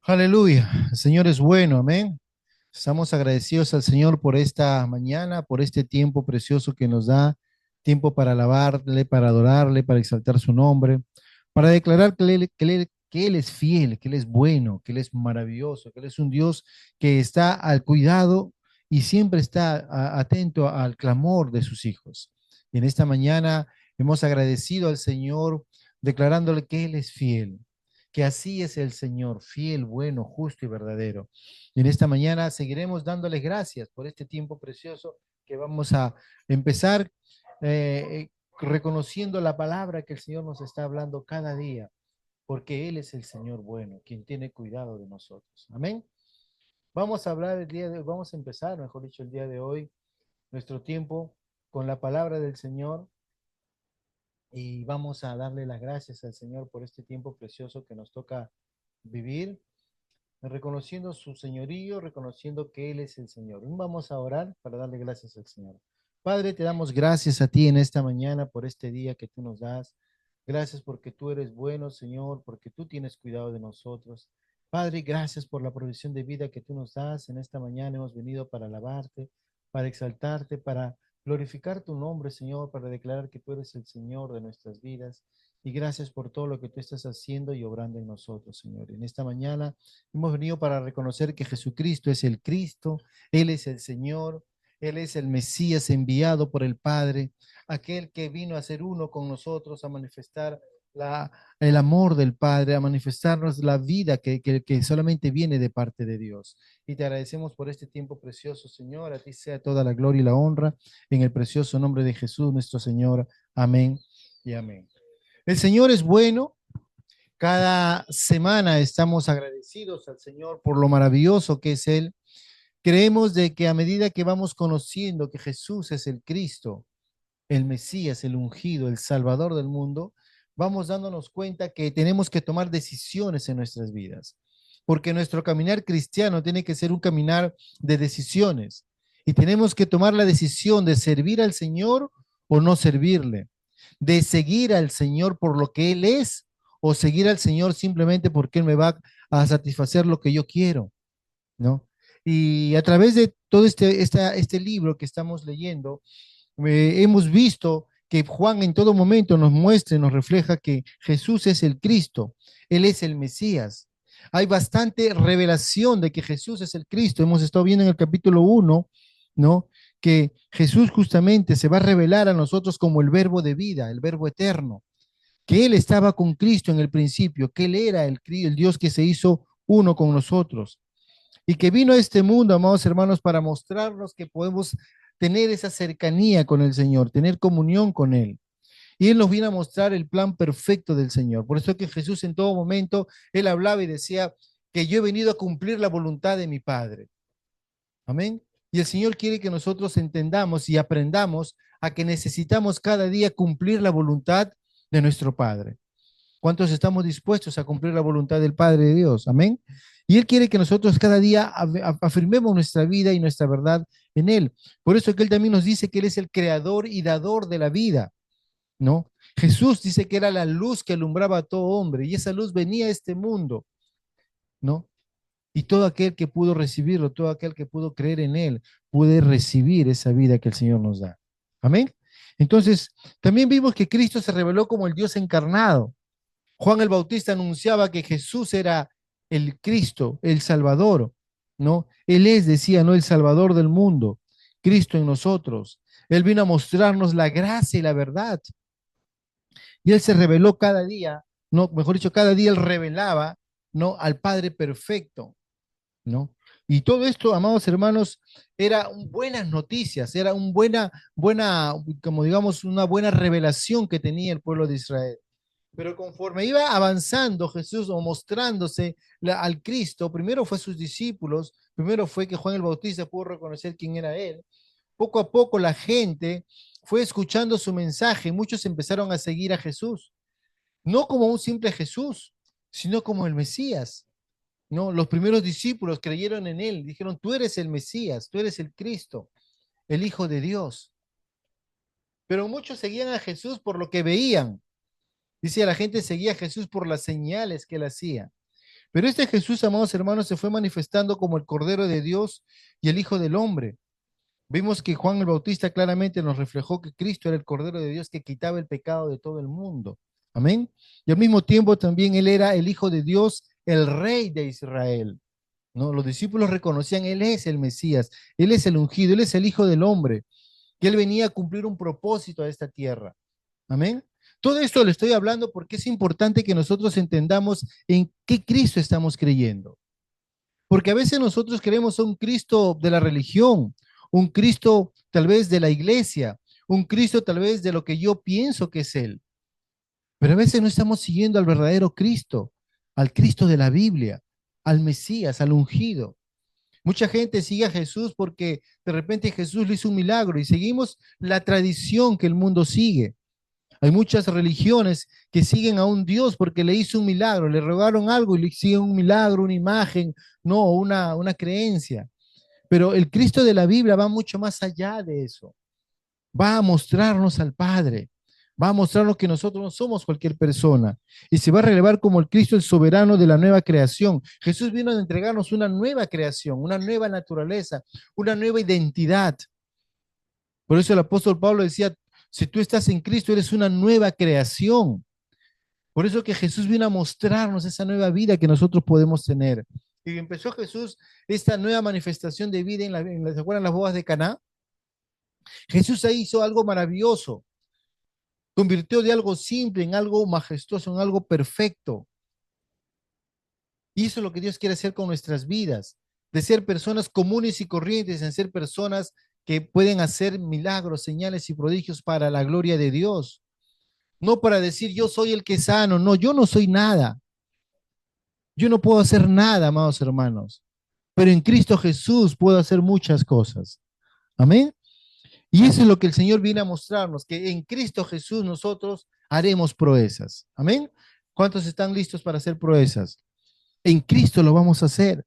Aleluya, el Señor es bueno, amén. Estamos agradecidos al Señor por esta mañana, por este tiempo precioso que nos da, tiempo para alabarle, para adorarle, para exaltar su nombre, para declarar que Él es fiel, que Él es bueno, que Él es maravilloso, que Él es un Dios que está al cuidado y siempre está atento al clamor de sus hijos. Y en esta mañana hemos agradecido al Señor declarándole que Él es fiel, que así es el Señor, fiel, bueno, justo y verdadero. Y en esta mañana seguiremos dándoles gracias por este tiempo precioso que vamos a empezar reconociendo la palabra que el Señor nos está hablando cada día, porque Él es el Señor bueno, quien tiene cuidado de nosotros. Amén. Vamos a hablar el día de hoy, vamos a empezar, mejor dicho, el día de hoy, nuestro tiempo con la palabra del Señor y vamos a darle las gracias al Señor por este tiempo precioso que nos toca vivir reconociendo su señorío, reconociendo que Él es el Señor. Vamos a orar para darle gracias al Señor. Padre, te damos gracias a ti en esta mañana por este día que tú nos das. Gracias porque tú eres bueno, Señor, porque tú tienes cuidado de nosotros. Padre, gracias por la provisión de vida que tú nos das. En esta mañana hemos venido para alabarte, para exaltarte, para glorificar tu nombre, Señor, para declarar que tú eres el Señor de nuestras vidas. Y gracias por todo lo que tú estás haciendo y obrando en nosotros, Señor. En esta mañana hemos venido para reconocer que Jesucristo es el Cristo, Él es el Señor, Él es el Mesías enviado por el Padre, aquel que vino a ser uno con nosotros, a manifestar la, el amor del Padre, a manifestarnos la vida que solamente viene de parte de Dios. Y te agradecemos por este tiempo precioso, Señor. A ti sea toda la gloria y la honra en el precioso nombre de Jesús, nuestro Señor. Amén y amén. El Señor es bueno. Cada semana estamos agradecidos al Señor por lo maravilloso que es Él. Creemos de que a medida que vamos conociendo que Jesús es el Cristo, el Mesías, el ungido, el Salvador del mundo, vamos dándonos cuenta que tenemos que tomar decisiones en nuestras vidas. Porque nuestro caminar cristiano tiene que ser un caminar de decisiones. Y tenemos que tomar la decisión de servir al Señor o no servirle, de seguir al Señor por lo que Él es o seguir al Señor simplemente porque Él me va a satisfacer lo que yo quiero, ¿no? Y a través de todo este libro que estamos leyendo, hemos visto que Juan en todo momento nos muestra y nos refleja que Jesús es el Cristo, Él es el Mesías. Hay bastante revelación de que Jesús es el Cristo. Hemos estado viendo en el capítulo 1, ¿no? Que Jesús justamente se va a revelar a nosotros como el verbo de vida, el verbo eterno, que Él estaba con Cristo en el principio, que Él era el Dios que se hizo uno con nosotros y que vino a este mundo, amados hermanos, para mostrarnos que podemos tener esa cercanía con el Señor, tener comunión con Él. Y Él nos viene a mostrar el plan perfecto del Señor. Por eso que Jesús en todo momento, Él hablaba y decía que yo he venido a cumplir la voluntad de mi Padre. Amén. Y el Señor quiere que nosotros entendamos y aprendamos a que necesitamos cada día cumplir la voluntad de nuestro Padre. ¿Cuántos estamos dispuestos a cumplir la voluntad del Padre de Dios? Amén. Y Él quiere que nosotros cada día afirmemos nuestra vida y nuestra verdad en Él. Por eso que Él también nos dice que Él es el creador y dador de la vida, ¿no? Jesús dice que era la luz que alumbraba a todo hombre y esa luz venía a este mundo, ¿no? Y todo aquel que pudo recibirlo, todo aquel que pudo creer en Él, puede recibir esa vida que el Señor nos da. Amén. Entonces, también vimos que Cristo se reveló como el Dios encarnado. Juan el Bautista anunciaba que Jesús era el Cristo, el Salvador, ¿no? Él es, decía, ¿no? El Salvador del mundo, Cristo en nosotros. Él vino a mostrarnos la gracia y la verdad. Y Él se reveló cada día, ¿no? Mejor dicho, cada día Él revelaba, ¿no? Al Padre perfecto, ¿no? Y todo esto, amados hermanos, era buenas noticias, era un como digamos, una buena revelación que tenía el pueblo de Israel. Pero conforme iba avanzando Jesús o mostrándose al Cristo, primero fue sus discípulos, primero fue que Juan el Bautista pudo reconocer quién era él. Poco a poco la gente fue escuchando su mensaje, muchos empezaron a seguir a Jesús, no como un simple Jesús, sino como el Mesías. ¿No? Los primeros discípulos creyeron en él, dijeron, tú eres el Mesías, tú eres el Cristo, el Hijo de Dios. Pero muchos seguían a Jesús por lo que veían. Dice, la gente seguía a Jesús por las señales que él hacía. Pero este Jesús, amados hermanos, se fue manifestando como el Cordero de Dios y el Hijo del Hombre. Vimos que Juan el Bautista claramente nos reflejó que Cristo era el Cordero de Dios que quitaba el pecado de todo el mundo. Amén. Y al mismo tiempo también Él era el Hijo de Dios, el Rey de Israel. ¿No? Los discípulos reconocían, Él es el Mesías, Él es el ungido, Él es el Hijo del Hombre, que Él venía a cumplir un propósito a esta tierra. Amén. Todo esto le estoy hablando porque es importante que nosotros entendamos en qué Cristo estamos creyendo. Porque a veces nosotros queremos un Cristo de la religión, un Cristo tal vez de la iglesia, un Cristo tal vez de lo que yo pienso que es Él. Pero a veces no estamos siguiendo al verdadero Cristo, al Cristo de la Biblia, al Mesías, al ungido. Mucha gente sigue a Jesús porque de repente Jesús le hizo un milagro y seguimos la tradición que el mundo sigue. Hay muchas religiones que siguen a un Dios porque le hizo un milagro, le rogaron algo y le siguen un milagro, una imagen, no, una creencia. Pero el Cristo de la Biblia va mucho más allá de eso. Va a mostrarnos al Padre, va a mostrarnos que nosotros no somos cualquier persona y se va a relevar como el Cristo el soberano de la nueva creación. Jesús vino a entregarnos una nueva creación, una nueva naturaleza, una nueva identidad. Por eso el apóstol Pablo decía, si tú estás en Cristo, eres una nueva creación. Por eso que Jesús vino a mostrarnos esa nueva vida que nosotros podemos tener. Y empezó Jesús esta nueva manifestación de vida ¿se acuerdan las bodas de Caná? Jesús ahí hizo algo maravilloso. Convirtió de algo simple en algo majestuoso, en algo perfecto. Y eso es lo que Dios quiere hacer con nuestras vidas, de ser personas comunes y corrientes, en ser personas que pueden hacer milagros, señales y prodigios para la gloria de Dios. No para decir yo soy el que sano, no, yo no soy nada. Yo no puedo hacer nada, amados hermanos, pero en Cristo Jesús puedo hacer muchas cosas. Amén. Y eso es lo que el Señor viene a mostrarnos, que en Cristo Jesús nosotros haremos proezas. Amén. ¿Cuántos están listos para hacer proezas? En Cristo lo vamos a hacer.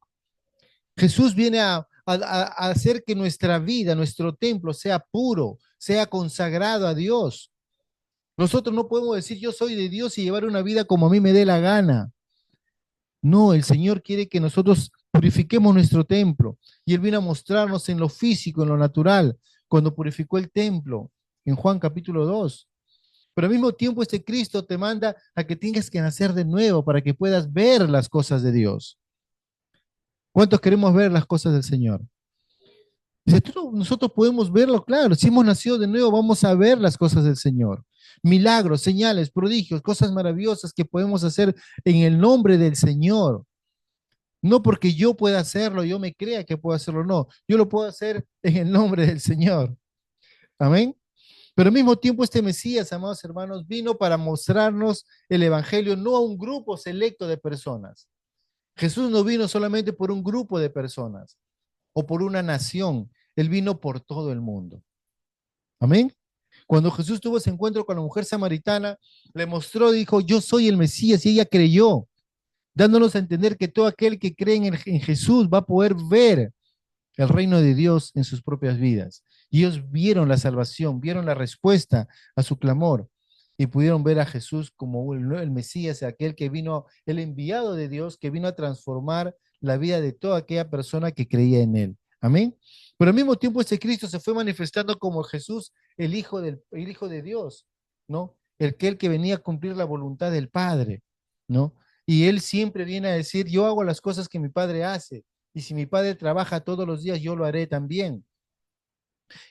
Jesús viene a hacer que nuestra vida, nuestro templo sea puro, sea consagrado a Dios. Nosotros no podemos decir yo soy de Dios y llevar una vida como a mí me dé la gana. No, el Señor quiere que nosotros purifiquemos nuestro templo. Y Él vino a mostrarnos en lo físico, en lo natural, cuando purificó el templo, en Juan capítulo 2. Pero al mismo tiempo este Cristo te manda a que tengas que nacer de nuevo para que puedas ver las cosas de Dios. ¿Cuántos queremos ver las cosas del Señor? Dice, nosotros podemos verlo, claro. Si hemos nacido de nuevo, vamos a ver las cosas del Señor. Milagros, señales, prodigios, cosas maravillosas que podemos hacer en el nombre del Señor. No porque yo pueda hacerlo, yo me crea que puedo hacerlo, no. Yo lo puedo hacer en el nombre del Señor. Amén. Pero al mismo tiempo este Mesías, amados hermanos, vino para mostrarnos el Evangelio no a un grupo selecto de personas. Jesús no vino solamente por un grupo de personas o por una nación. Él vino por todo el mundo. Amén. Cuando Jesús tuvo ese encuentro con la mujer samaritana, le mostró, dijo, yo soy el Mesías, y ella creyó, dándonos a entender que todo aquel que cree en Jesús va a poder ver el reino de Dios en sus propias vidas. Y ellos vieron la salvación, vieron la respuesta a su clamor y pudieron ver a Jesús como el Mesías, aquel que vino, el enviado de Dios, que vino a transformar la vida de toda aquella persona que creía en él. Amén. Pero al mismo tiempo este Cristo se fue manifestando como Jesús, el Hijo de Dios, ¿no? El que venía a cumplir la voluntad del Padre, ¿no? Y él siempre viene a decir, yo hago las cosas que mi Padre hace, y si mi Padre trabaja todos los días, yo lo haré también.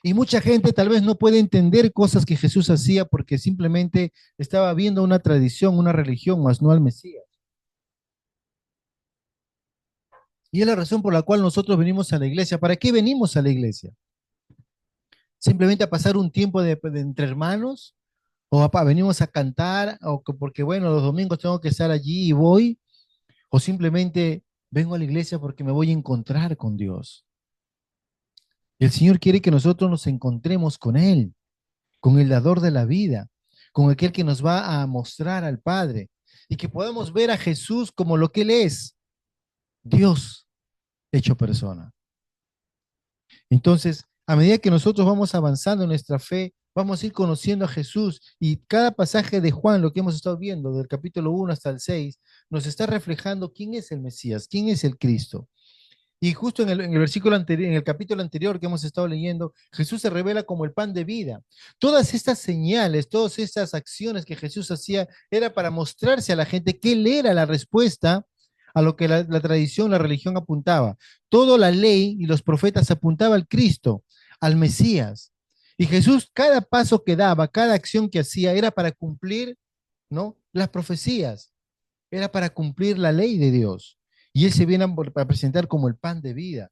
Y mucha gente tal vez no puede entender cosas que Jesús hacía porque simplemente estaba viendo una tradición, una religión, más no al Mesías. Y es la razón por la cual nosotros venimos a la iglesia. ¿Para qué venimos a la iglesia? ¿Simplemente a pasar un tiempo de entre hermanos? ¿O venimos a cantar? ¿O porque, bueno, los domingos tengo que estar allí y voy? ¿O simplemente vengo a la iglesia porque me voy a encontrar con Dios? Y el Señor quiere que nosotros nos encontremos con Él, con el dador de la vida, con aquel que nos va a mostrar al Padre y que podamos ver a Jesús como lo que Él es, Dios hecho persona. Entonces, a medida que nosotros vamos avanzando en nuestra fe, vamos a ir conociendo a Jesús y cada pasaje de Juan, lo que hemos estado viendo, del capítulo 1 hasta el 6, nos está reflejando quién es el Mesías, quién es el Cristo. Y justo en el versículo anterior, en el capítulo anterior que hemos estado leyendo, Jesús se revela como el pan de vida. Todas estas señales, todas estas acciones que Jesús hacía, era para mostrarse a la gente que Él era la respuesta a lo que la tradición, la religión apuntaba. Toda la ley y los profetas apuntaba al Cristo, al Mesías. Y Jesús, cada paso que daba, cada acción que hacía, era para cumplir, ¿no?, las profecías, era para cumplir la ley de Dios. Y Él se viene a presentar como el pan de vida,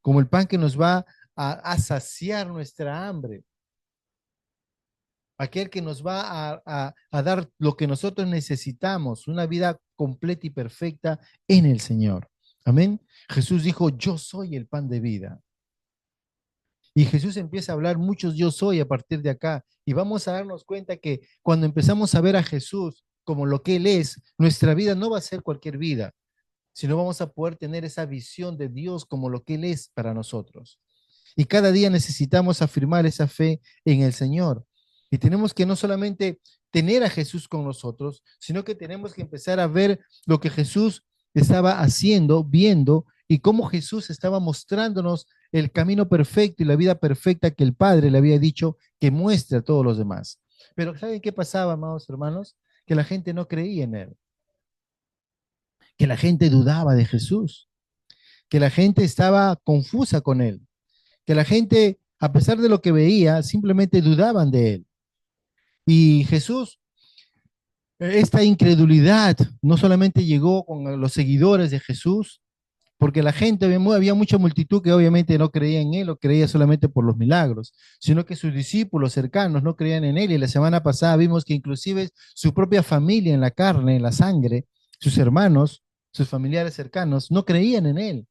como el pan que nos va a saciar nuestra hambre, aquel que nos va a dar lo que nosotros necesitamos, una vida completa y perfecta en el Señor. Amén. Jesús dijo, yo soy el pan de vida. Y Jesús empieza a hablar muchos yo soy a partir de acá. Y vamos a darnos cuenta que cuando empezamos a ver a Jesús como lo que Él es, nuestra vida no va a ser cualquier vida, sino vamos a poder tener esa visión de Dios como lo que Él es para nosotros. Y cada día necesitamos afirmar esa fe en el Señor. Y tenemos que no solamente tener a Jesús con nosotros, sino que tenemos que empezar a ver lo que Jesús estaba haciendo, viendo, y cómo Jesús estaba mostrándonos el camino perfecto y la vida perfecta que el Padre le había dicho que muestre a todos los demás. Pero ¿saben qué pasaba, amados hermanos? Que la gente no creía en Él, que la gente dudaba de Jesús, que la gente estaba confusa con Él, que la gente, a pesar de lo que veía, simplemente dudaban de Él. Y Jesús, esta incredulidad no solamente llegó con los seguidores de Jesús, porque la gente, había mucha multitud que obviamente no creía en Él o creía solamente por los milagros, sino que sus discípulos cercanos no creían en Él. Y la semana pasada vimos que inclusive su propia familia en la carne, en la sangre, sus hermanos, sus familiares cercanos, no creían en Él.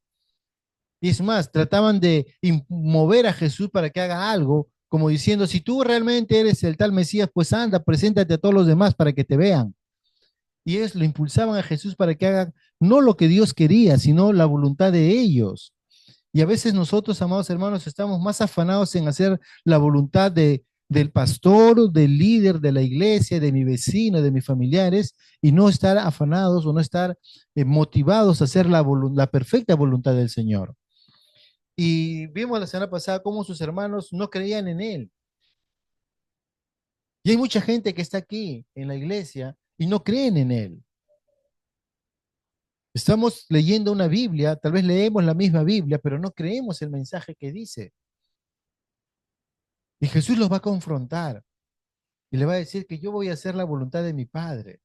Y es más, trataban de mover a Jesús para que haga algo, como diciendo, si tú realmente eres el tal Mesías, pues anda, preséntate a todos los demás para que te vean. Y ellos lo impulsaban a Jesús para que haga no lo que Dios quería, sino la voluntad de ellos. Y a veces nosotros, amados hermanos, estamos más afanados en hacer la voluntad del pastor, del líder de la iglesia, de mi vecino, de mis familiares, y no estar afanados o no estar motivados a hacer la perfecta voluntad del Señor. Y vimos la semana pasada cómo sus hermanos no creían en Él. Y hay mucha gente que está aquí en la iglesia y no creen en Él. Estamos leyendo una Biblia, tal vez leemos la misma Biblia, pero no creemos el mensaje que dice. Y Jesús los va a confrontar y le va a decir que yo voy a hacer la voluntad de mi Padre.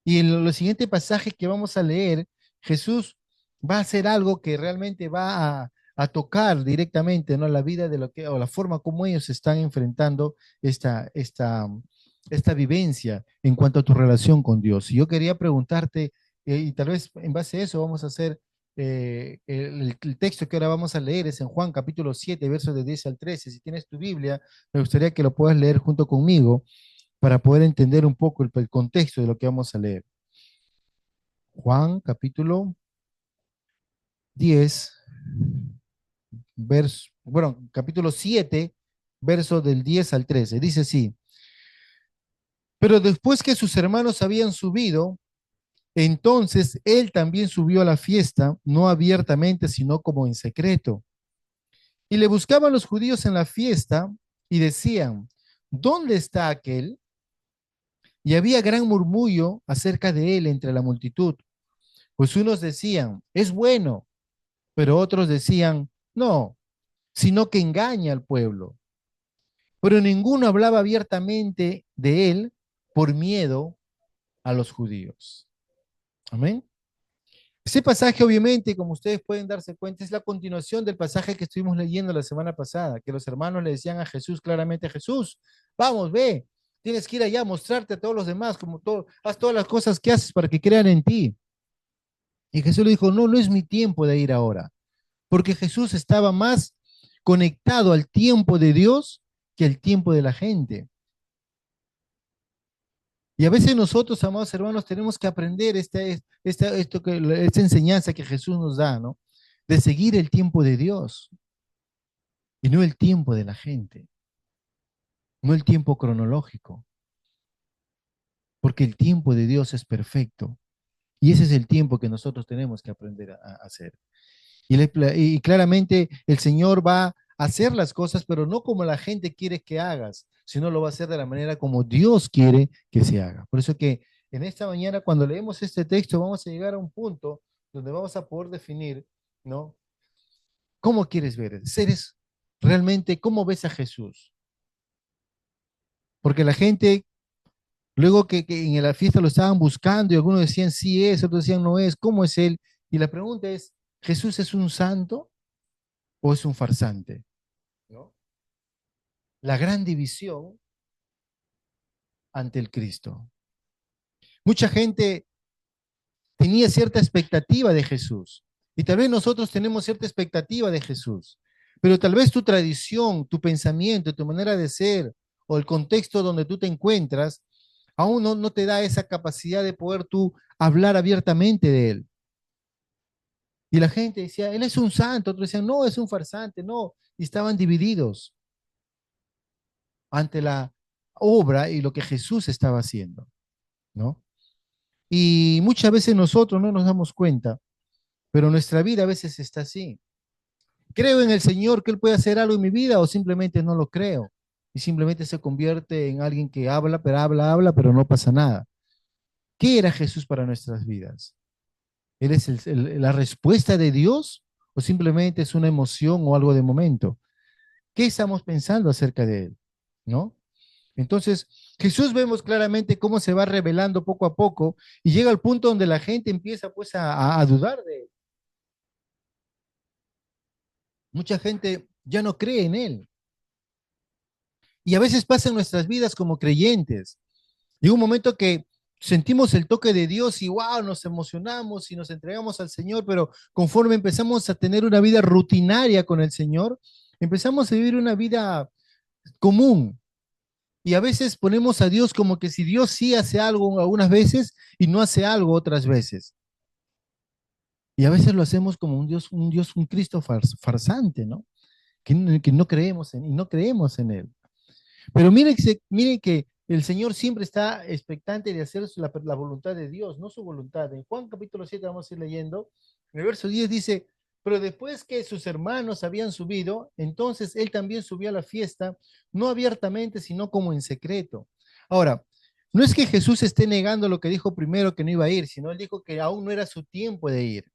Y en los siguientes pasajes que vamos a leer, Jesús va a hacer algo que realmente va a tocar directamente, ¿no?, la vida de lo que, o la forma como ellos están enfrentando esta vivencia en cuanto a tu relación con Dios. Y yo quería preguntarte, y tal vez en base a eso vamos a hacer, el texto que ahora vamos a leer es en Juan capítulo 7, versos de 10 al 13. Si tienes tu Biblia, me gustaría que lo puedas leer junto conmigo para poder entender un poco el contexto de lo que vamos a leer. Juan capítulo 10, capítulo 7, verso del 10 al 13. Dice así: pero después que sus hermanos habían subido, entonces él también subió a la fiesta, no abiertamente, sino como en secreto. Y le buscaban los judíos en la fiesta y decían, ¿dónde está aquel? Y había gran murmullo acerca de él entre la multitud. Pues unos decían, es bueno, pero otros decían, no, sino que engaña al pueblo. Pero ninguno hablaba abiertamente de él por miedo a los judíos. Amén. Ese pasaje, obviamente, como ustedes pueden darse cuenta, es la continuación del pasaje que estuvimos leyendo la semana pasada, que los hermanos le decían a Jesús claramente, Jesús, vamos, ve, tienes que ir allá a mostrarte a todos los demás, como todo, haz todas las cosas que haces para que crean en ti. Y Jesús le dijo, no, no es mi tiempo de ir ahora, porque Jesús estaba más conectado al tiempo de Dios que al tiempo de la gente. Y a veces nosotros, amados hermanos, tenemos que aprender esta enseñanza que Jesús nos da, ¿no? De seguir el tiempo de Dios. y no el tiempo de la gente, no el tiempo cronológico, porque el tiempo de Dios es perfecto y ese es el tiempo que nosotros tenemos que aprender a hacer. Y claramente el Señor va a hacer las cosas, pero no como la gente quiere que hagas, sino lo va a hacer de la manera como Dios quiere que se haga. Por eso que en esta mañana, cuando leemos este texto, vamos a llegar a un punto donde vamos a poder definir, ¿no? ¿Cómo quieres ver? ¿Seres realmente, cómo ves a Jesús? Porque la gente, luego que en la fiesta lo estaban buscando y algunos decían sí es, otros decían no es, ¿cómo es Él? Y la pregunta es, ¿Jesús es un santo o es un farsante? ¿No? La gran división ante el Cristo. Mucha gente tenía cierta expectativa de Jesús y tal vez nosotros tenemos cierta expectativa de Jesús, pero tal vez tu tradición, tu pensamiento, tu manera de ser o el contexto donde tú te encuentras aún no te da esa capacidad de poder tú hablar abiertamente de él. Y la gente decía, él es un santo, otros decían, no, es un farsante, no, y estaban divididos ante la obra y lo que Jesús estaba haciendo, ¿no? Y muchas veces nosotros no nos damos cuenta, pero nuestra vida a veces está así. ¿Creo en el Señor que Él puede hacer algo en mi vida o simplemente no lo creo? Y simplemente se convierte en alguien que habla, pero no pasa nada. ¿Qué era Jesús para nuestras vidas? ¿Él es la respuesta de Dios o simplemente es una emoción o algo de momento? ¿Qué estamos pensando acerca de Él? ¿No? Entonces, Jesús vemos claramente cómo se va revelando poco a poco y llega al punto donde la gente empieza pues a dudar de Él. Mucha gente ya no cree en Él. Y a veces pasa en nuestras vidas como creyentes. Llega un momento que sentimos el toque de Dios y wow, nos emocionamos y nos entregamos al Señor, pero conforme empezamos a tener una vida rutinaria con el Señor, empezamos a vivir una vida común. Y a veces ponemos a Dios como que si Dios sí hace algo algunas veces y no hace algo otras veces. Y a veces lo hacemos como un Cristo farsante, ¿no? Que no creemos en, y no creemos en Él. Pero miren que el Señor siempre está expectante de hacer la voluntad de Dios, no su voluntad. En Juan capítulo 7 vamos a ir leyendo. En el verso 10 dice, pero después que sus hermanos habían subido, entonces él también subió a la fiesta, no abiertamente, sino como en secreto. Ahora, no es que Jesús esté negando lo que dijo primero que no iba a ir, sino él dijo que aún no era su tiempo de ir.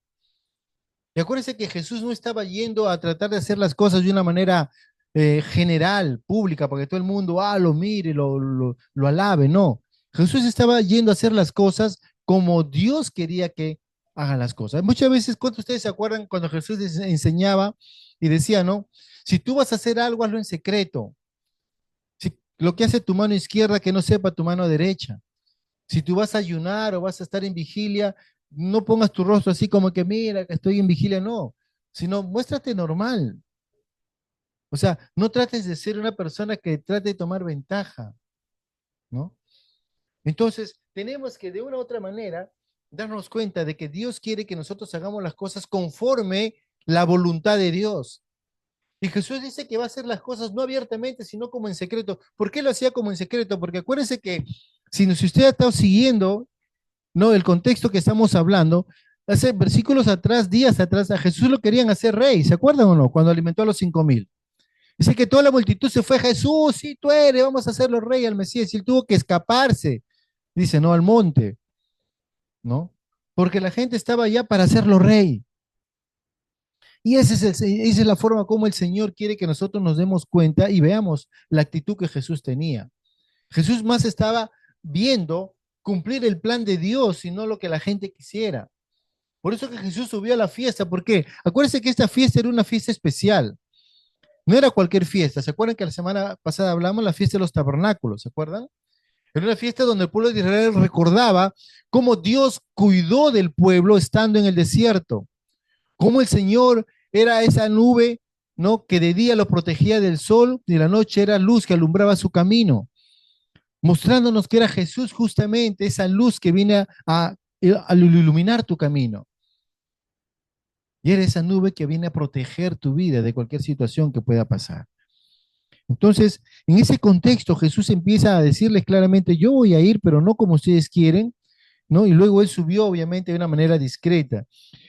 Y acuérdense que Jesús no estaba yendo a tratar de hacer las cosas de una manera general, pública, para que todo el mundo lo mire, lo alabe. No, Jesús estaba yendo a hacer las cosas como Dios quería que hagan las cosas. Muchas veces, ¿cuántos de ustedes se acuerdan cuando Jesús les enseñaba y decía, no? Si tú vas a hacer algo, hazlo en secreto. Si, lo que hace tu mano izquierda, que no sepa tu mano derecha. Si tú vas a ayunar o vas a estar en vigilia, no pongas tu rostro así como que mira que estoy en vigilia, no, sino muéstrate normal. O sea, no trates de ser una persona que trate de tomar ventaja, ¿no? Entonces, tenemos que de una u otra manera darnos cuenta de que Dios quiere que nosotros hagamos las cosas conforme la voluntad de Dios. Y Jesús dice que va a hacer las cosas no abiertamente, sino como en secreto. ¿Por qué lo hacía como en secreto? Porque acuérdense que si usted ha estado siguiendo, ¿no? El contexto que estamos hablando, hace versículos atrás, días atrás, a Jesús lo querían hacer rey, ¿se acuerdan o no? Cuando alimentó a los 5.000. Dice que toda la multitud se fue, Jesús, sí, tú eres, vamos a hacerlo rey al Mesías. Y él tuvo que escaparse, dice, no, al monte, ¿no? Porque la gente estaba ya para hacerlo rey. Y esa es la forma como el Señor quiere que nosotros nos demos cuenta y veamos la actitud que Jesús tenía. Jesús más estaba viendo cumplir el plan de Dios y no lo que la gente quisiera. Por eso que Jesús subió a la fiesta, ¿por qué? Acuérdense que esta fiesta era una fiesta especial, no era cualquier fiesta. ¿Se acuerdan que la semana pasada hablamos de la fiesta de los tabernáculos? ¿Se acuerdan? Era una fiesta donde el pueblo de Israel recordaba cómo Dios cuidó del pueblo estando en el desierto, cómo el Señor era esa nube, ¿no? Que de día lo protegía del sol y de la noche era luz que alumbraba su camino, mostrándonos que era Jesús justamente esa luz que viene a iluminar tu camino. Y eres esa nube que viene a proteger tu vida de cualquier situación que pueda pasar. Entonces, en ese contexto, Jesús empieza a decirles claramente, yo voy a ir, pero no como ustedes quieren, ¿no? Y luego él subió, obviamente, de una manera discreta.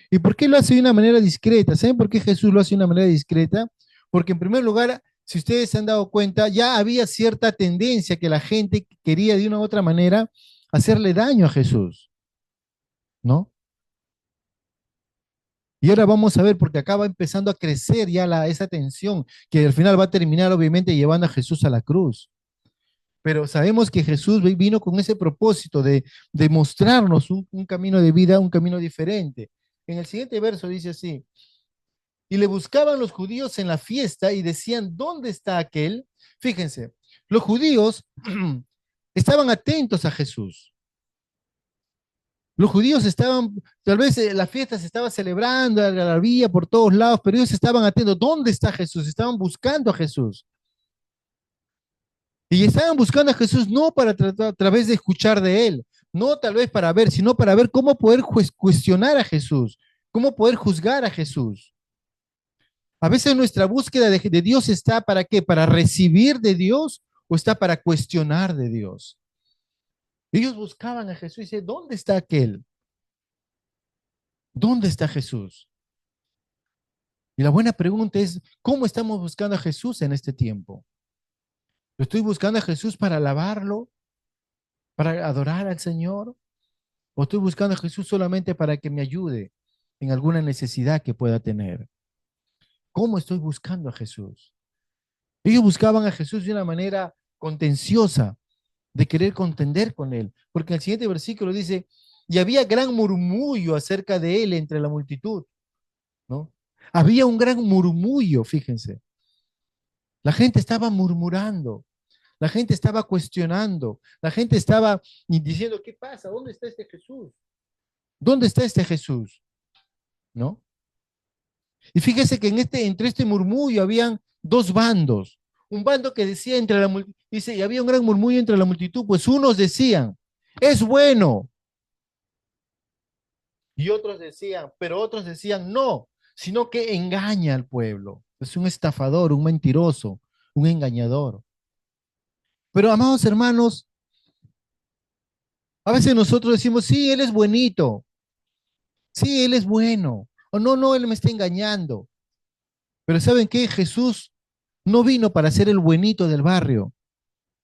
¿Y por qué lo hace de una manera discreta? ¿Saben por qué Jesús lo hace de una manera discreta? Porque en primer lugar, si ustedes se han dado cuenta, ya había cierta tendencia que la gente quería de una u otra manera hacerle daño a Jesús, ¿no? Y ahora vamos a ver, porque acá va empezando a crecer ya esa tensión, que al final va a terminar obviamente llevando a Jesús a la cruz. Pero sabemos que Jesús vino con ese propósito de mostrarnos un camino de vida, un camino diferente. En el siguiente verso dice así, y le buscaban los judíos en la fiesta y decían, ¿dónde está aquel? Fíjense, los judíos estaban atentos a Jesús. Los judíos estaban, tal vez la fiesta se estaba celebrando, la algarabía por todos lados, pero ellos estaban atentos. ¿Dónde está Jesús? Estaban buscando a Jesús. Y estaban buscando a Jesús no para tratar a través de escuchar de él, no tal vez para ver, sino para ver cómo poder cuestionar a Jesús, cómo poder juzgar a Jesús. A veces nuestra búsqueda de Dios está para qué, para recibir de Dios o está para cuestionar de Dios. Ellos buscaban a Jesús y dicen, ¿dónde está aquel? ¿Dónde está Jesús? Y la buena pregunta es, ¿cómo estamos buscando a Jesús en este tiempo? ¿Lo estoy buscando a Jesús para alabarlo, para adorar al Señor? ¿O estoy buscando a Jesús solamente para que me ayude en alguna necesidad que pueda tener? ¿Cómo estoy buscando a Jesús? Ellos buscaban a Jesús de una manera contenciosa, de querer contender con él, porque en el siguiente versículo dice, y había gran murmullo acerca de él entre la multitud, ¿no? Había un gran murmullo, fíjense. La gente estaba murmurando, la gente estaba cuestionando, la gente estaba diciendo, ¿qué pasa? ¿Dónde está este Jesús? ¿Dónde está este Jesús? ¿No? Y fíjese que entre este murmullo habían dos bandos. Un bando que decía entre la multitud, dice, y había un gran murmullo entre la multitud, pues unos decían, es bueno, y otros decían, pero otros decían, no, sino que engaña al pueblo. Es un estafador, un mentiroso, un engañador. Pero amados hermanos, a veces nosotros decimos, sí, él es buenito, sí, él es bueno, o no, no, él me está engañando. Pero ¿saben qué? Jesús no vino para ser el buenito del barrio,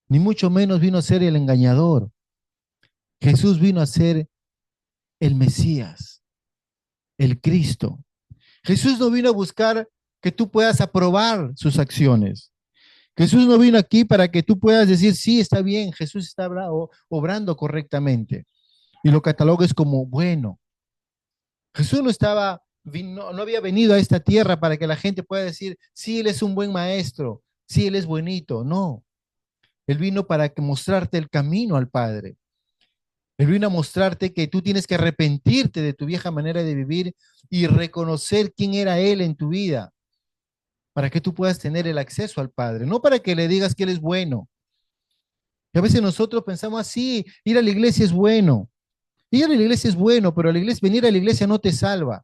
ni mucho menos vino a ser el engañador. Jesús vino a ser el Mesías, el Cristo. Jesús no vino a buscar que tú puedas aprobar sus acciones. Jesús no vino aquí para que tú puedas decir, sí, está bien, Jesús está obrando correctamente y lo catalogues como bueno. Jesús no había venido a esta tierra para que la gente pueda decir, sí, él es un buen maestro, sí, él es buenito. No, él vino para que mostrarte el camino al Padre. Él vino a mostrarte que tú tienes que arrepentirte de tu vieja manera de vivir y reconocer quién era Él en tu vida, para que tú puedas tener el acceso al Padre, no para que le digas que Él es bueno. Y a veces nosotros pensamos así, ir a la iglesia es bueno. Ir a la iglesia es bueno, pero venir a la iglesia no te salva.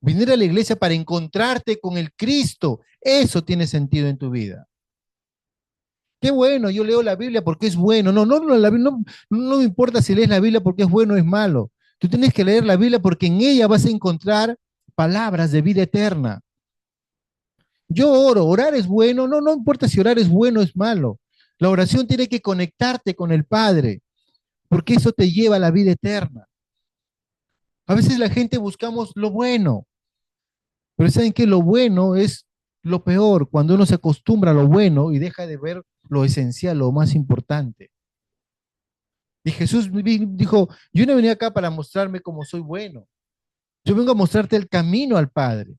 Venir a la iglesia para encontrarte con el Cristo, eso tiene sentido en tu vida. Qué bueno, yo leo la Biblia porque es bueno. No, no, no, no me importa si lees la Biblia porque es bueno o es malo. Tú tienes que leer la Biblia porque en ella vas a encontrar palabras de vida eterna. Yo oro, orar es bueno, no, no importa si orar es bueno o es malo. La oración tiene que conectarte con el Padre, porque eso te lleva a la vida eterna. A veces la gente buscamos lo bueno, pero ¿saben qué? Lo bueno es lo peor, cuando uno se acostumbra a lo bueno y deja de ver lo esencial, lo más importante. Y Jesús dijo, yo no he venido acá para mostrarme cómo soy bueno. Yo vengo a mostrarte el camino al Padre.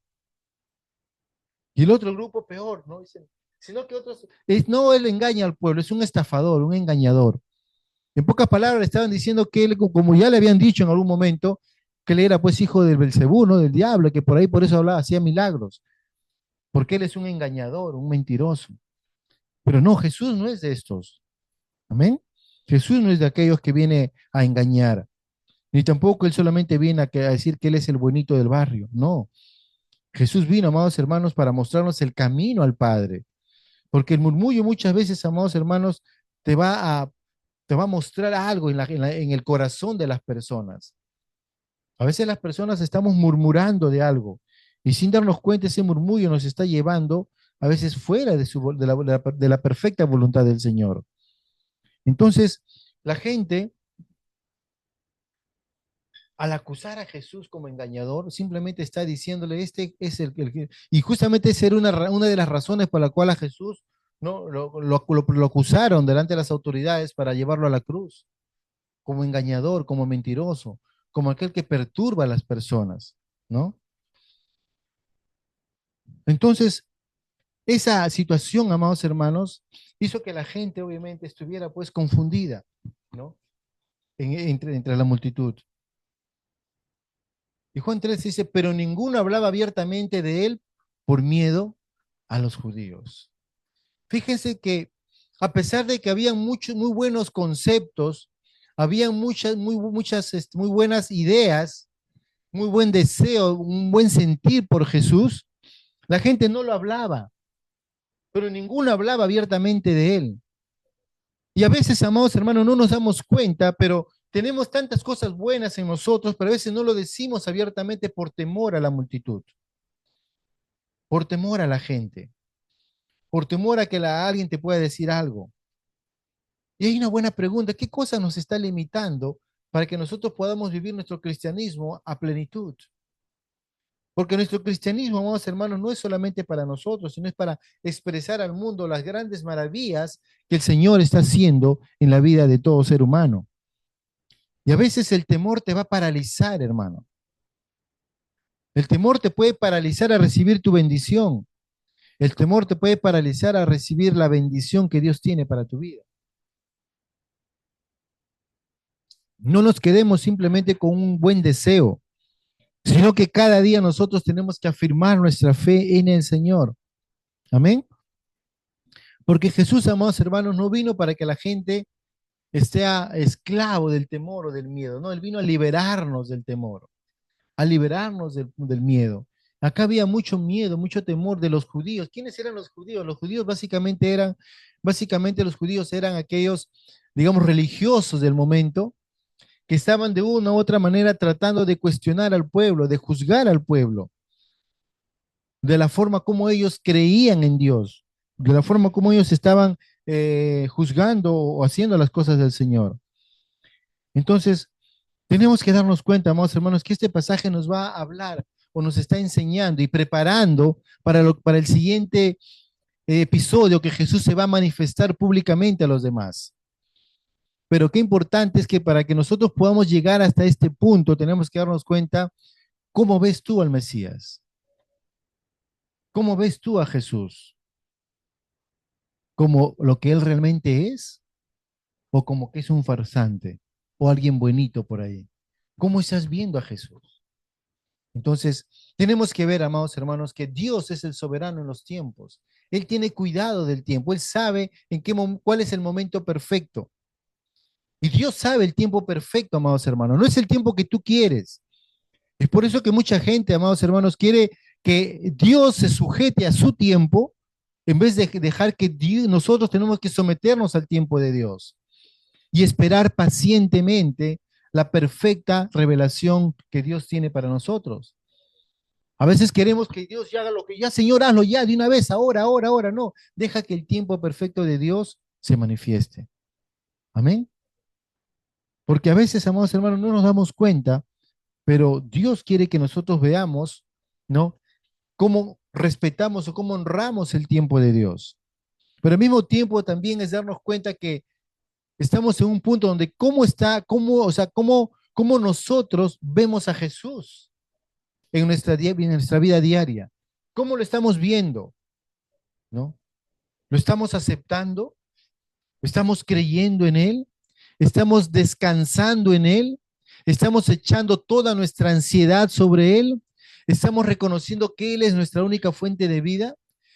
Y el otro grupo peor, ¿no? Dicen, sino que otros, no, él engaña al pueblo, es un estafador, un engañador. En pocas palabras estaban diciendo que él, como ya le habían dicho en algún momento, que él era pues hijo del Belcebú, ¿no? Del diablo, que por ahí por eso hablaba, hacía milagros, porque él es un engañador, un mentiroso. Pero no, Jesús no es de estos. Amén. Jesús no es de aquellos que viene a engañar. Ni tampoco Él solamente viene a decir que Él es el buenito del barrio. No. Jesús vino, amados hermanos, para mostrarnos el camino al Padre. Porque el murmullo muchas veces, amados hermanos, te va a, te va a mostrar algo en el corazón de las personas. A veces las personas estamos murmurando de algo y sin darnos cuenta ese murmullo nos está llevando a veces fuera de la perfecta voluntad del Señor. Entonces, la gente, al acusar a Jesús como engañador, simplemente está diciéndole, este es y justamente esa era una de las razones por la cual a Jesús no lo acusaron delante de las autoridades para llevarlo a la cruz, como engañador, como mentiroso, como aquel que perturba a las personas, ¿no? Entonces, esa situación, amados hermanos, hizo que la gente obviamente estuviera pues confundida, ¿no? Entre la multitud. Y Juan 3 dice, pero ninguno hablaba abiertamente de él por miedo a los judíos. Fíjense que a pesar de que había muchos muy buenos conceptos, había muchas muy buenas ideas, muy buen deseo, un buen sentir por Jesús, la gente no lo hablaba, pero ninguno hablaba abiertamente de él. Y a veces, amados hermanos, no nos damos cuenta, pero tenemos tantas cosas buenas en nosotros, pero a veces no lo decimos abiertamente por temor a la multitud, por temor a la gente, por temor a que alguien te pueda decir algo. Y hay una buena pregunta, ¿qué cosa nos está limitando para que nosotros podamos vivir nuestro cristianismo a plenitud? Porque nuestro cristianismo, amados hermanos, no es solamente para nosotros, sino es para expresar al mundo las grandes maravillas que el Señor está haciendo en la vida de todo ser humano. Y a veces el temor te va a paralizar, hermano. El temor te puede paralizar a recibir tu bendición. El temor te puede paralizar a recibir la bendición que Dios tiene para tu vida. No nos quedemos simplemente con un buen deseo, sino que cada día nosotros tenemos que afirmar nuestra fe en el Señor. Amén. Porque Jesús, amados hermanos, no vino para que la gente esté esclavo del temor o del miedo. No, Él vino a liberarnos del temor, a liberarnos del miedo. Acá había mucho miedo, mucho temor de los judíos. ¿Quiénes eran los judíos? Los judíos básicamente los judíos eran aquellos, digamos, religiosos del momento, que estaban de una u otra manera tratando de cuestionar al pueblo, de juzgar al pueblo, de la forma como ellos creían en Dios, de la forma como ellos estaban juzgando o haciendo las cosas del Señor. Entonces, tenemos que darnos cuenta, amados hermanos, que este pasaje nos va a hablar o nos está enseñando y preparando para el siguiente episodio que Jesús se va a manifestar públicamente a los demás. Pero qué importante es que para que nosotros podamos llegar hasta este punto, tenemos que darnos cuenta cómo ves tú al Mesías, cómo ves tú a Jesús, como lo que él realmente es o como que es un farsante o alguien buenito por ahí. ¿Cómo estás viendo a Jesús? Entonces, tenemos que ver, amados hermanos, que Dios es el soberano en los tiempos. Él tiene cuidado del tiempo. Él sabe cuál es el momento perfecto. Y Dios sabe el tiempo perfecto, amados hermanos. No es el tiempo que tú quieres. Es por eso que mucha gente, amados hermanos, quiere que Dios se sujete a su tiempo en vez de dejar que nosotros tenemos que someternos al tiempo de Dios y esperar pacientemente la perfecta revelación que Dios tiene para nosotros. A veces queremos que Dios ya haga lo que ya, Señor, hazlo ya de una vez, ahora, ahora, ahora. No, deja que el tiempo perfecto de Dios se manifieste. Amén. Porque a veces, amados hermanos, no nos damos cuenta, pero Dios quiere que nosotros veamos, ¿no? Cómo respetamos o cómo honramos el tiempo de Dios. Pero al mismo tiempo también es darnos cuenta que estamos en un punto donde o sea, cómo nosotros vemos a Jesús en nuestra vida diaria. ¿Cómo lo estamos viendo? ¿No? ¿Lo estamos aceptando? ¿Estamos creyendo en Él? ¿Estamos descansando en Él? ¿Estamos echando toda nuestra ansiedad sobre Él? ¿Estamos reconociendo que Él es nuestra única fuente de vida?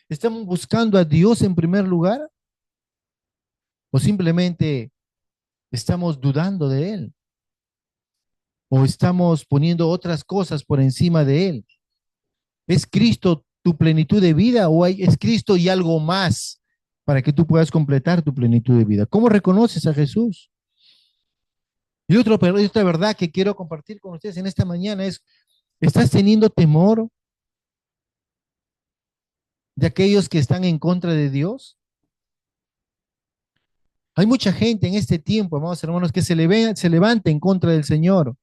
¿Estamos buscando a Dios en primer lugar? ¿O simplemente estamos dudando de Él? ¿O estamos poniendo otras cosas por encima de Él? ¿Es Cristo tu plenitud de vida o es Cristo y algo más para que tú puedas completar tu plenitud de vida? ¿Cómo reconoces a Jesús? Otra verdad que quiero compartir con ustedes en esta mañana es, ¿estás teniendo temor de aquellos que están en contra de Dios? Hay mucha gente en este tiempo, amados hermanos, que se levanta en contra del Señor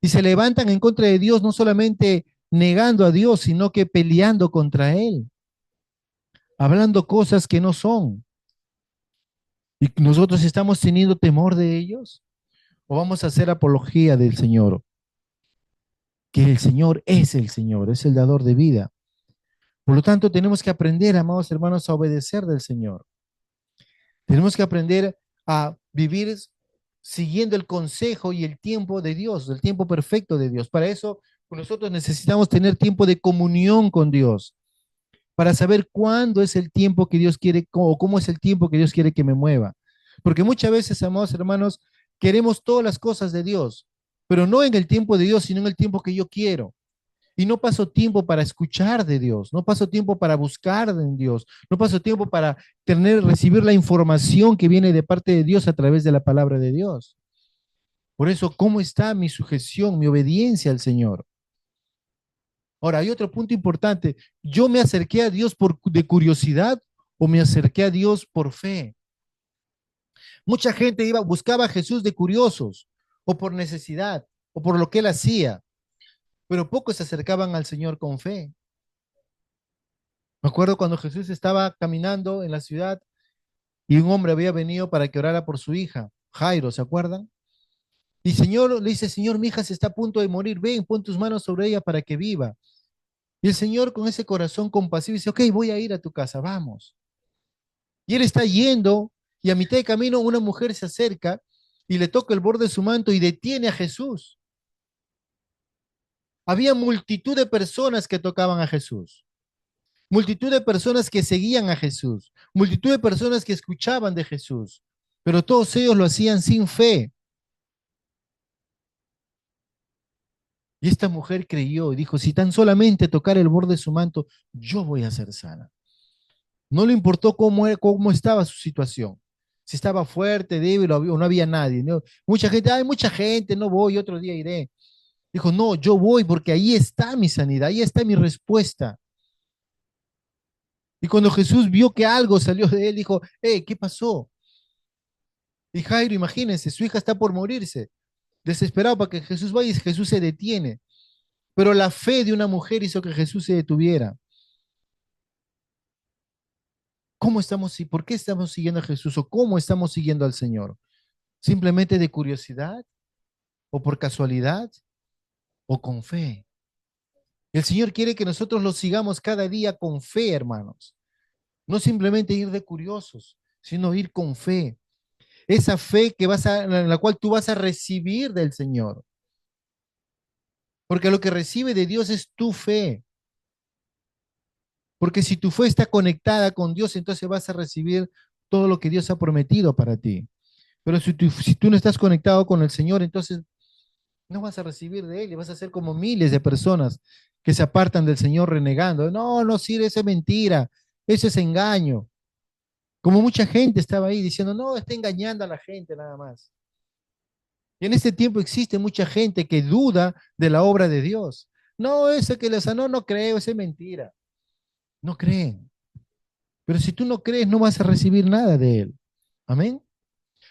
y se levantan en contra de Dios no solamente negando a Dios, sino que peleando contra Él, hablando cosas que no son. ¿Y nosotros estamos teniendo temor de ellos? ¿O vamos a hacer apología del Señor? Que el Señor, es el dador de vida. Por lo tanto, tenemos que aprender, amados hermanos, a obedecer del Señor. Tenemos que aprender a vivir siguiendo el consejo y el tiempo de Dios, el tiempo perfecto de Dios. Para eso, pues, nosotros necesitamos tener tiempo de comunión con Dios, para saber cuándo es el tiempo que Dios quiere o cómo es el tiempo que Dios quiere que me mueva. Porque muchas veces, amados hermanos, queremos todas las cosas de Dios, pero no en el tiempo de Dios, sino en el tiempo que yo quiero. Y no paso tiempo para escuchar de Dios, no paso tiempo para buscar en Dios, no paso tiempo para recibir la información que viene de parte de Dios a través de la palabra de Dios. Por eso, ¿cómo está mi sujeción, mi obediencia al Señor? Ahora, hay otro punto importante. ¿Yo me acerqué a Dios de curiosidad o me acerqué a Dios por fe? Mucha gente buscaba a Jesús de curiosos o por necesidad o por lo que él hacía, pero pocos se acercaban al Señor con fe. Me acuerdo cuando Jesús estaba caminando en la ciudad y un hombre había venido para que orara por su hija, Jairo, ¿se acuerdan? Y Señor le dice, Señor, mi hija se está a punto de morir, ven, pon tus manos sobre ella para que viva. Y el Señor con ese corazón compasivo dice, ok, voy a ir a tu casa, vamos. Y él está yendo y a mitad de camino una mujer se acerca y le toca el borde de su manto y detiene a Jesús. Había multitud de personas que tocaban a Jesús, multitud de personas que seguían a Jesús, multitud de personas que escuchaban de Jesús, pero todos ellos lo hacían sin fe. Y esta mujer creyó y dijo, si tan solamente tocar el borde de su manto, yo voy a ser sana. No le importó cómo estaba su situación, si estaba fuerte, débil o no había nadie. ¿No? Mucha gente, hay mucha gente, no voy, otro día iré. Dijo, no, yo voy porque ahí está mi sanidad, ahí está mi respuesta. Y cuando Jesús vio que algo salió de él, dijo, hey, ¿qué pasó? Y Jairo, imagínense, su hija está por morirse, desesperado para que Jesús vaya y Jesús se detiene. Pero la fe de una mujer hizo que Jesús se detuviera. ¿Cómo estamos y por qué estamos siguiendo a Jesús o cómo estamos siguiendo al Señor? ¿Simplemente de curiosidad o por casualidad o con fe? El Señor quiere que nosotros lo sigamos cada día con fe, hermanos. No simplemente ir de curiosos, sino ir con fe. Esa fe en la cual tú vas a recibir del Señor. Porque lo que recibe de Dios es tu fe. Porque si tu fe está conectada con Dios, entonces vas a recibir todo lo que Dios ha prometido para ti. Pero si tú no estás conectado con el Señor, entonces no vas a recibir de Él y vas a ser como miles de personas que se apartan del Señor renegando. No, no sirve, eso es mentira, eso es engaño. Como mucha gente estaba ahí diciendo, no, está engañando a la gente nada más. Y en este tiempo existe mucha gente que duda de la obra de Dios. No, eso que le sanó, no creo, eso es mentira. No creen. Pero si tú no crees, no vas a recibir nada de Él. Amén.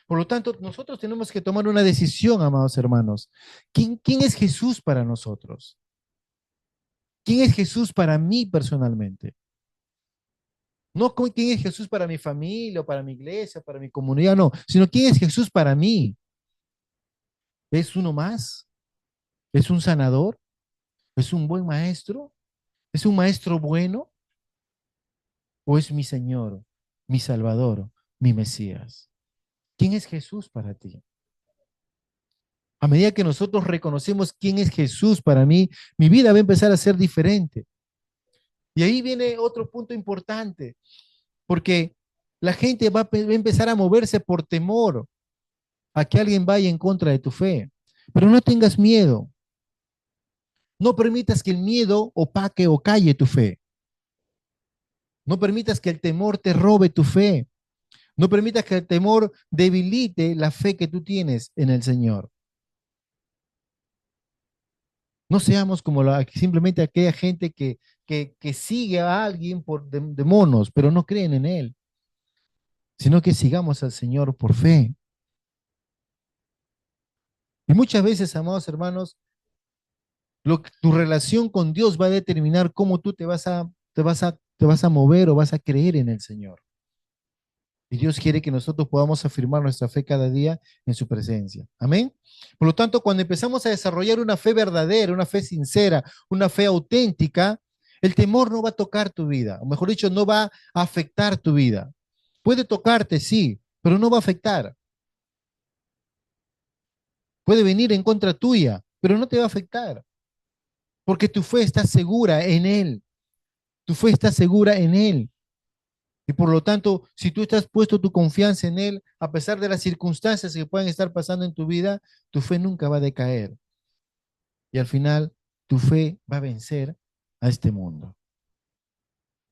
Por lo tanto, nosotros tenemos que tomar una decisión, amados hermanos. ¿Quién es Jesús para nosotros? ¿Quién es Jesús para mí personalmente? No quién es Jesús para mi familia, o para mi iglesia, para mi comunidad, no, sino quién es Jesús para mí. ¿Es uno más? ¿Es un sanador? ¿Es un buen maestro? ¿Es un maestro bueno? ¿O es mi Señor, mi Salvador, mi Mesías? ¿Quién es Jesús para ti? A medida que nosotros reconocemos quién es Jesús para mí, mi vida va a empezar a ser diferente. Y ahí viene otro punto importante, porque la gente va a empezar a moverse por temor a que alguien vaya en contra de tu fe. Pero no tengas miedo. No permitas que el miedo opaque o calle tu fe. No permitas que el temor te robe tu fe. No permitas que el temor debilite la fe que tú tienes en el Señor. No seamos como simplemente aquella gente que sigue a alguien de monos, pero no creen en Él, sino que sigamos al Señor por fe. Y muchas veces, amados hermanos, tu relación con Dios va a determinar cómo tú te vas a mover o vas a creer en el Señor. Y Dios quiere que nosotros podamos afirmar nuestra fe cada día en su presencia. Amén. Por lo tanto, cuando empezamos a desarrollar una fe verdadera, una fe sincera, una fe auténtica, el temor no va a tocar tu vida, o mejor dicho, no va a afectar tu vida. Puede tocarte, sí, pero no va a afectar. Puede venir en contra tuya, pero no te va a afectar, porque tu fe está segura en Él. Tu fe está segura en Él. Y por lo tanto, si tú estás puesto tu confianza en Él, a pesar de las circunstancias que puedan estar pasando en tu vida, tu fe nunca va a decaer. Y al final, tu fe va a vencer a este mundo.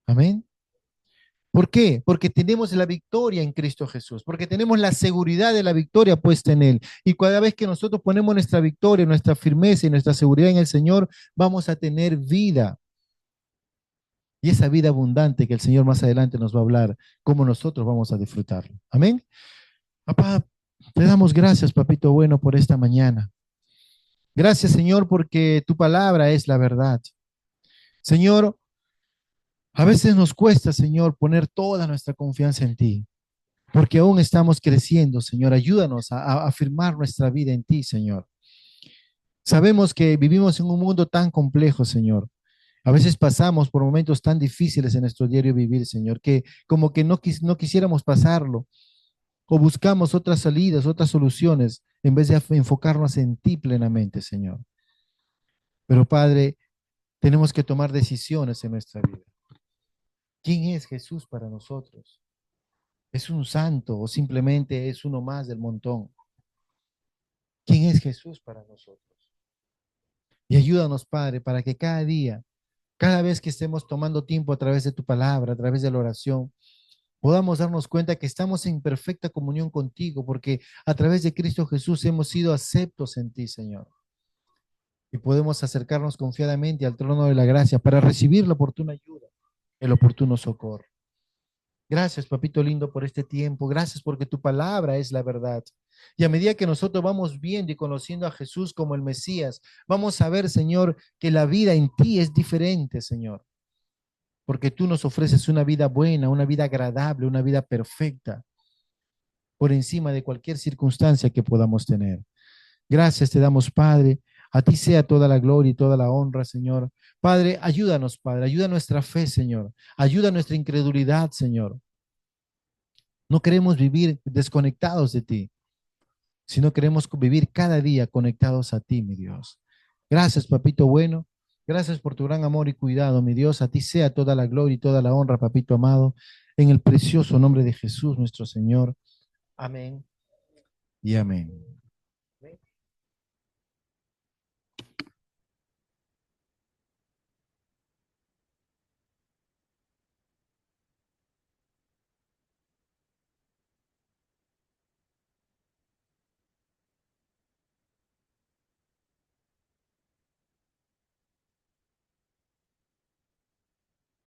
Amén. ¿Por qué? Porque tenemos la victoria en Cristo Jesús, porque tenemos la seguridad de la victoria puesta en Él. Y cada vez que nosotros ponemos nuestra victoria, nuestra firmeza y nuestra seguridad en el Señor, vamos a tener vida. Y esa vida abundante que el Señor más adelante nos va a hablar, cómo nosotros vamos a disfrutarlo. Amén. Papá, te damos gracias, papito bueno, por esta mañana. Gracias, Señor, porque tu palabra es la verdad. Señor, a veces nos cuesta, Señor, poner toda nuestra confianza en ti, porque aún estamos creciendo, Señor. Ayúdanos a afirmar nuestra vida en ti, Señor. Sabemos que vivimos en un mundo tan complejo, Señor. A veces pasamos por momentos tan difíciles en nuestro diario vivir, Señor, que como que no quisiéramos pasarlo o buscamos otras salidas, otras soluciones, en vez de enfocarnos en ti plenamente, Señor. Pero Padre, tenemos que tomar decisiones en nuestra vida. ¿Quién es Jesús para nosotros? ¿Es un santo o simplemente es uno más del montón? ¿Quién es Jesús para nosotros? Y ayúdanos, Padre, para que cada día, cada vez que estemos tomando tiempo a través de tu palabra, a través de la oración, podamos darnos cuenta que estamos en perfecta comunión contigo, porque a través de Cristo Jesús hemos sido aceptos en ti, Señor. Y podemos acercarnos confiadamente al trono de la gracia para recibir la oportuna ayuda, el oportuno socorro. Gracias, papito lindo, por este tiempo. Gracias porque tu palabra es la verdad. Y a medida que nosotros vamos viendo y conociendo a Jesús como el Mesías, vamos a ver, Señor, que la vida en ti es diferente, Señor. Porque tú nos ofreces una vida buena, una vida agradable, una vida perfecta, por encima de cualquier circunstancia que podamos tener. Gracias te damos, Padre. A ti sea toda la gloria y toda la honra, Señor. Padre, ayúdanos, Padre. Ayuda nuestra fe, Señor. Ayuda nuestra incredulidad, Señor. No queremos vivir desconectados de ti, sino queremos vivir cada día conectados a ti, mi Dios. Gracias, papito bueno. Gracias por tu gran amor y cuidado, mi Dios. A ti sea toda la gloria y toda la honra, papito amado, en el precioso nombre de Jesús, nuestro Señor. Amén y amén.